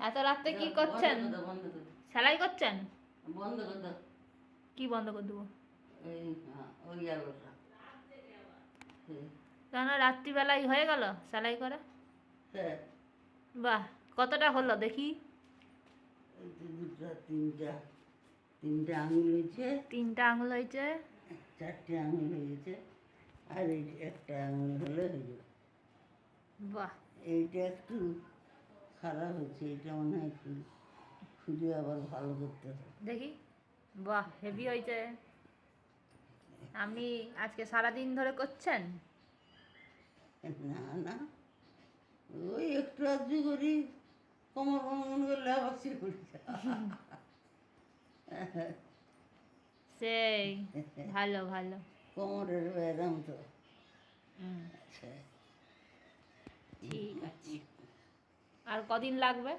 এত রাত্রে কি করছেন? সেলাই করছেন? বন্ধ করে দাও। কি বন্ধ করে দেবো? ওই আলোটা। কেন রাত্রিবেলায় হয়ে গেল সেলাই করা? হ্যাঁ। বাহ, কতটা হলো দেখি? দুটা তিনটা আঙুল হয়েছে। 3টা আঙুল হয়েছে। 4টে আঙুল হয়েছে। আর এই একটা আঙুল হলে হয়ে যাবে। বাহ, এইটা একটু খারাপ হচ্ছে, এটা মনে হয় একটু খুঁজে আবার ভালো করতে হবে। দেখি। বাহ, হেভি হয়েছে। আপনি আজকে সারাদিন ধরে করছেন? না না, ওই একটু আধটু করি, কোমর ভাঙন করলে আবার শুরু করি। সেই ভালো ভালো। কোমরের ব্যায়াম তো। আচ্ছা, ঠিক আছে। আর কদিন লাগবে?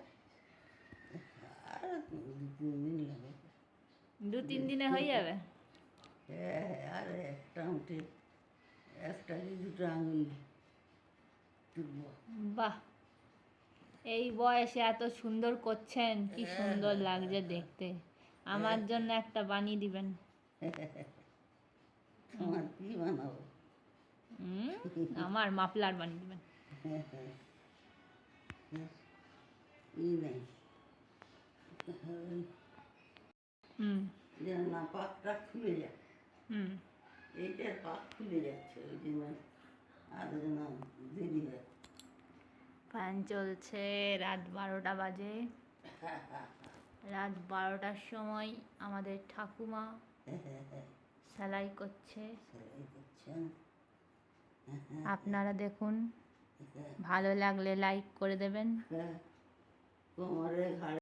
আর 2-3 দিন লাগে। 2-3 দিনে হয়ে যাবে? হ্যাঁ, আর একটা উঠে একটা কি দুটো আঙুল তুলব। বাহ, এই বয়সে এত সুন্দর করছেন, কি সুন্দর লাগছে দেখতে। আমার জন্য একটা বানিয়ে দিবেন। তোমার কি বানাবো? আমার মাফলার বানিয়ে দিবেন। ই নেই, যেন না পাকটা খুলে যায়। এইটার পাক খুলে যাচ্ছে, ওই জন্য আর যেন দেরি হয়। ফ্যান চলছে, রাত 12টা বাজে। রাত 12টার সময় আমাদের ঠাকুমা সেলাই করছে। আপনারা দেখুন, ভালো লাগলে লাইক করে দেবেন। কোমরে ঘাড়ে